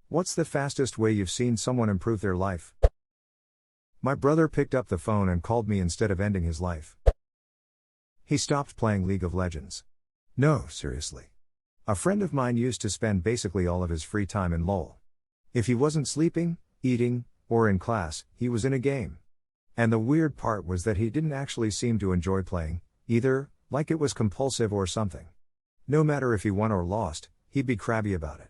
What's the fastest way you've seen someone improve their life? My brother picked up the phone and called me instead of ending his life. He stopped playing League of Legends. No, seriously. A friend of mine used to spend basically all of his free time in LOL. If he wasn't sleeping, eating, or in class, he was in a game. And the weird part was that he didn't actually seem to enjoy playing, either, like it was compulsive or something. No matter if he won or lost, he'd be crabby about it.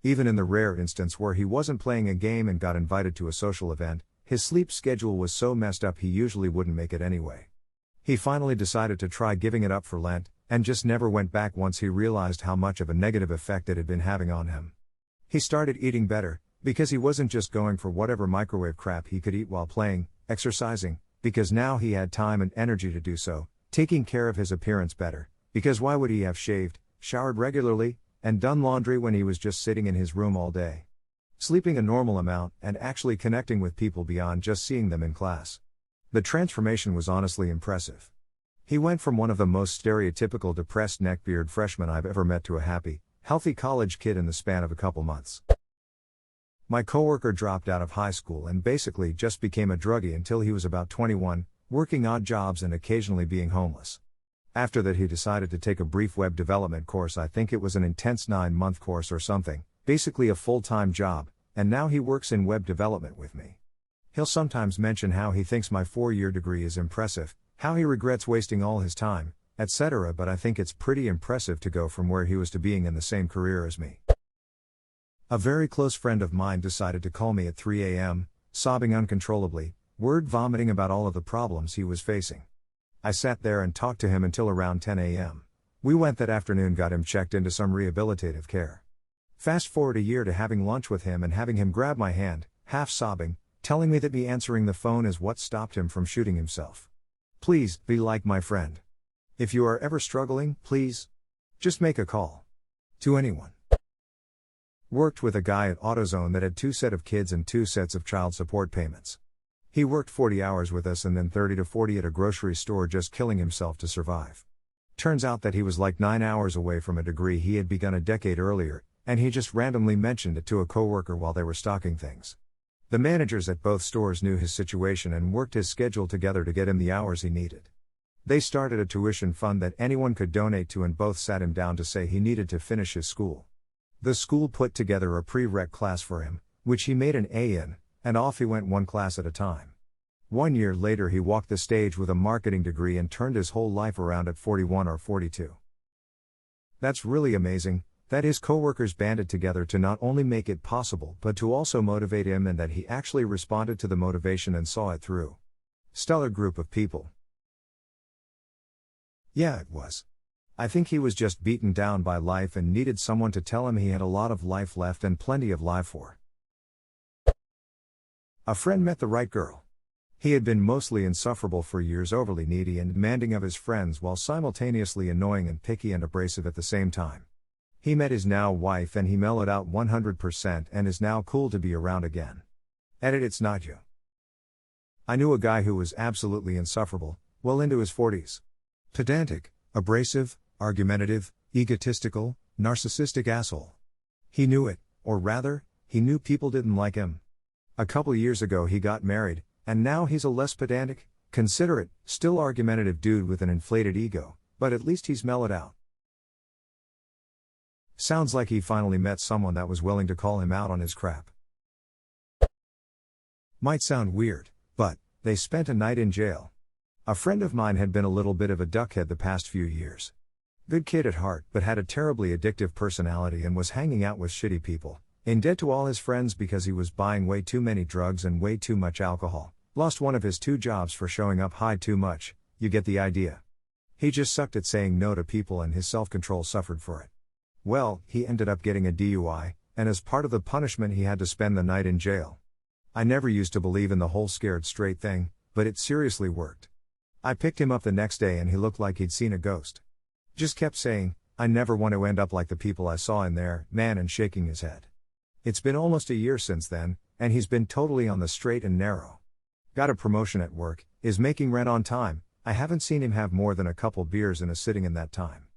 Even in the rare instance where he wasn't playing a game and got invited to a social event, his sleep schedule was so messed up he usually wouldn't make it anyway. He finally decided to try giving it up for Lent, and just never went back once he realized how much of a negative effect it had been having on him. He started eating better, because he wasn't just going for whatever microwave crap he could eat while playing, exercising, because now he had time and energy to do so, taking care of his appearance better, because why would he have shaved, showered regularly, and done laundry when he was just sitting in his room all day? Sleeping a normal amount, and actually connecting with people beyond just seeing them in class. The transformation was honestly impressive. He went from one of the most stereotypical depressed neckbeard freshmen I've ever met to a happy, healthy college kid in the span of a couple months. My coworker dropped out of high school and basically just became a druggie until he was about 21, working odd jobs and occasionally being homeless. After that he decided to take a brief web development course. I think it was an intense 9-month course or something, basically a full-time job, and now he works in web development with me. He'll sometimes mention how he thinks my 4-year degree is impressive, how he regrets wasting all his time, etc., but I think it's pretty impressive to go from where he was to being in the same career as me. A very close friend of mine decided to call me at 3 a.m., sobbing uncontrollably, word vomiting about all of the problems he was facing. I sat there and talked to him until around 10 a.m. We went that afternoon, got him checked into some rehabilitative care. Fast forward a year to having lunch with him and having him grab my hand, half sobbing, telling me that me answering the phone is what stopped him from shooting himself. Please, be like my friend. If you are ever struggling, please, just make a call. To anyone. Worked with a guy at AutoZone that had 2 sets of kids and 2 sets of child support payments. He worked 40 hours with us and then 30 to 40 at a grocery store, just killing himself to survive. Turns out that he was like 9 hours away from a degree he had begun a decade earlier, and he just randomly mentioned it to a coworker while they were stocking things. The managers at both stores knew his situation and worked his schedule together to get him the hours he needed. They started a tuition fund that anyone could donate to, and both sat him down to say he needed to finish his school. The school put together a prereq class for him, which he made an A in, and off he went one class at a time. 1 year later he walked the stage with a marketing degree and turned his whole life around at 41 or 42. That's really amazing, that his coworkers banded together to not only make it possible but to also motivate him, and that he actually responded to the motivation and saw it through. Stellar group of people. Yeah, it was. I think he was just beaten down by life and needed someone to tell him he had a lot of life left and plenty of life for. A friend met the right girl. He had been mostly insufferable for years, overly needy and demanding of his friends while simultaneously annoying and picky and abrasive at the same time. He met his now wife and he mellowed out 100% and is now cool to be around again. Edit, it's not you. I knew a guy who was absolutely insufferable, well into his 40s. Pedantic, abrasive, argumentative, egotistical, narcissistic asshole. He knew it, or rather, he knew people didn't like him. A couple years ago he got married, and now he's a less pedantic, considerate, still argumentative dude with an inflated ego, but at least he's mellowed out. Sounds like he finally met someone that was willing to call him out on his crap. Might sound weird, but they spent a night in jail. A friend of mine had been a little bit of a duckhead the past few years. Good kid at heart, but had a terribly addictive personality and was hanging out with shitty people, in debt to all his friends because he was buying way too many drugs and way too much alcohol, lost one of his 2 jobs for showing up high too much, you get the idea. He just sucked at saying no to people and his self-control suffered for it. Well, he ended up getting a DUI, and as part of the punishment he had to spend the night in jail. I never used to believe in the whole scared straight thing, but it seriously worked. I picked him up the next day and he looked like he'd seen a ghost. Just kept saying, I never want to end up like the people I saw in there, man, and shaking his head. It's been almost a year since then, and he's been totally on the straight and narrow. Got a promotion at work, is making rent on time. I haven't seen him have more than a couple beers in a sitting in that time.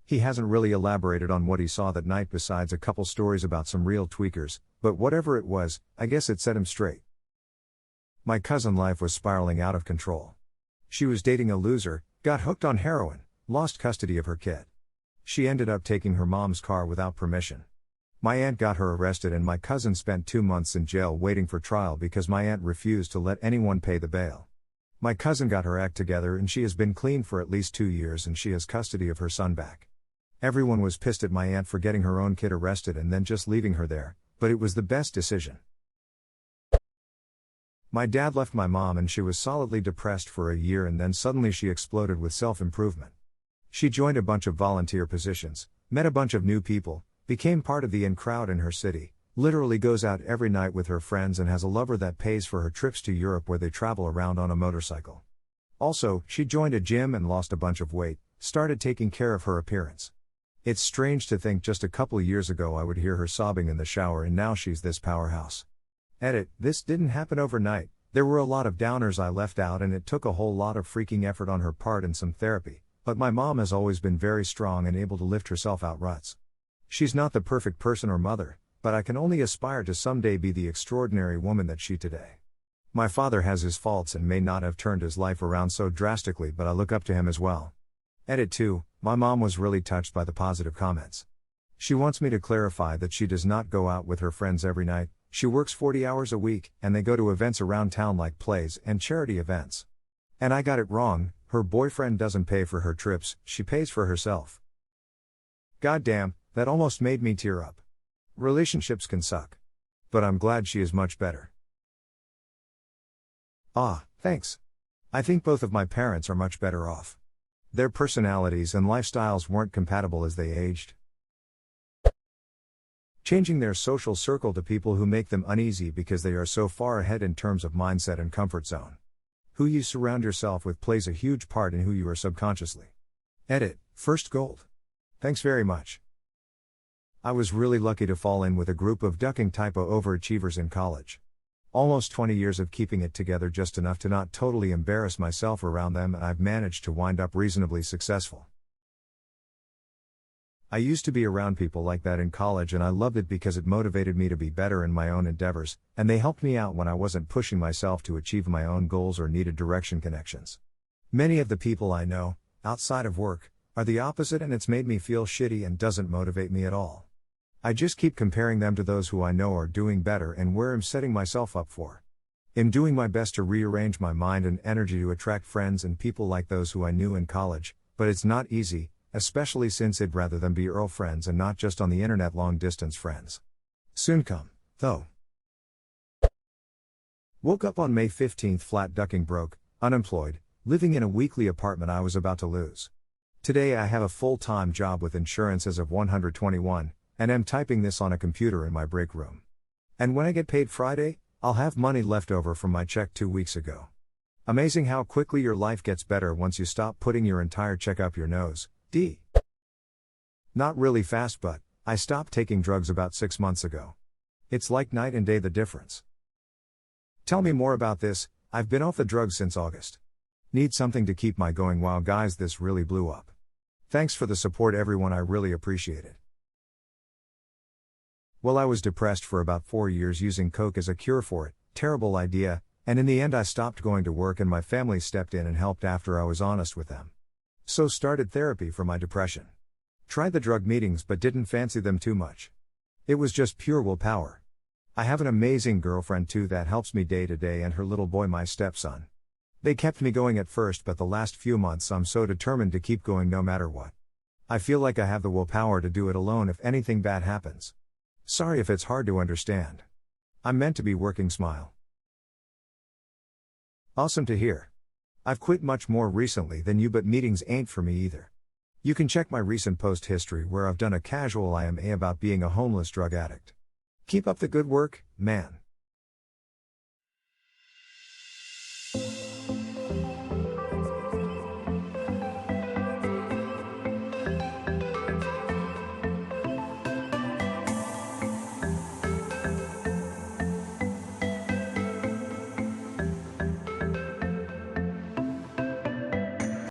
He hasn't really elaborated on what he saw that night besides a couple stories about some real tweakers, but whatever it was, I guess it set him straight. My cousin life was spiraling out of control. She was dating a loser, got hooked on heroin, lost custody of her kid. She ended up taking her mom's car without permission. My aunt got her arrested and my cousin spent 2 months in jail waiting for trial because my aunt refused to let anyone pay the bail. My cousin got her act together and she has been clean for at least 2 years and she has custody of her son back. Everyone was pissed at my aunt for getting her own kid arrested and then just leaving her there, but it was the best decision. My dad left my mom and she was solidly depressed for a year and then suddenly she exploded with self-improvement. She joined a bunch of volunteer positions, met a bunch of new people, became part of the in crowd in her city, literally goes out every night with her friends and has a lover that pays for her trips to Europe where they travel around on a motorcycle. Also, she joined a gym and lost a bunch of weight, started taking care of her appearance. It's strange to think just a couple years ago I would hear her sobbing in the shower and now she's this powerhouse. Edit, this didn't happen overnight, there were a lot of downers I left out and it took a whole lot of freaking effort on her part and some therapy, but my mom has always been very strong and able to lift herself out ruts. She's not the perfect person or mother, but I can only aspire to someday be the extraordinary woman that she today. My father has his faults and may not have turned his life around so drastically, but I look up to him as well. Edit 2, my mom was really touched by the positive comments. She wants me to clarify that she does not go out with her friends every night, she works 40 hours a week, and they go to events around town like plays and charity events. And I got it wrong, her boyfriend doesn't pay for her trips, she pays for herself. Goddamn, that almost made me tear up. Relationships can suck. But I'm glad she is much better. Ah, thanks. I think both of my parents are much better off. Their personalities and lifestyles weren't compatible as they aged. Changing their social circle to people who make them uneasy because they are so far ahead in terms of mindset and comfort zone. Who you surround yourself with plays a huge part in who you are subconsciously. Edit, first gold. Thanks very much. I was really lucky to fall in with a group of ducking typo overachievers in college. Almost 20 years of keeping it together just enough to not totally embarrass myself around them, and I've managed to wind up reasonably successful. I used to be around people like that in college and I loved it because it motivated me to be better in my own endeavors, and they helped me out when I wasn't pushing myself to achieve my own goals or needed direction connections. Many of the people I know, outside of work, are the opposite and it's made me feel shitty and doesn't motivate me at all. I just keep comparing them to those who I know are doing better and where I'm setting myself up for. I'm doing my best to rearrange my mind and energy to attract friends and people like those who I knew in college, but it's not easy, especially since I'd rather them be real friends and not just on the internet long-distance friends. Soon come, though. Woke up on May 15th flat ducking broke, unemployed, living in a weekly apartment I was about to lose. Today I have a full-time job with insurance as of 121, and am typing this on a computer in my break room. And when I get paid Friday, I'll have money left over from my check 2 weeks ago. Amazing how quickly your life gets better once you stop putting your entire check up your nose. D. Not really fast, but I stopped taking drugs about 6 months ago. It's like night and day the difference. Tell me more about this, I've been off the drugs since August. Need something to keep my going. Wow guys, this really blew up. Thanks for the support everyone, I really appreciate it. Well, I was depressed for about 4 years using coke as a cure for it, terrible idea, and in the end I stopped going to work and my family stepped in and helped after I was honest with them. So started therapy for my depression. Tried the drug meetings but didn't fancy them too much. It was just pure willpower. I have an amazing girlfriend too that helps me day to day and her little boy my stepson. They kept me going at first, but the last few months I'm so determined to keep going no matter what. I feel like I have the willpower to do it alone if anything bad happens. Sorry if it's hard to understand. I'm meant to be working. Smile. Awesome to hear. I've quit much more recently than you, but meetings ain't for me either. You can check my recent post history where I've done a casual IMA about being a homeless drug addict. Keep up the good work, man.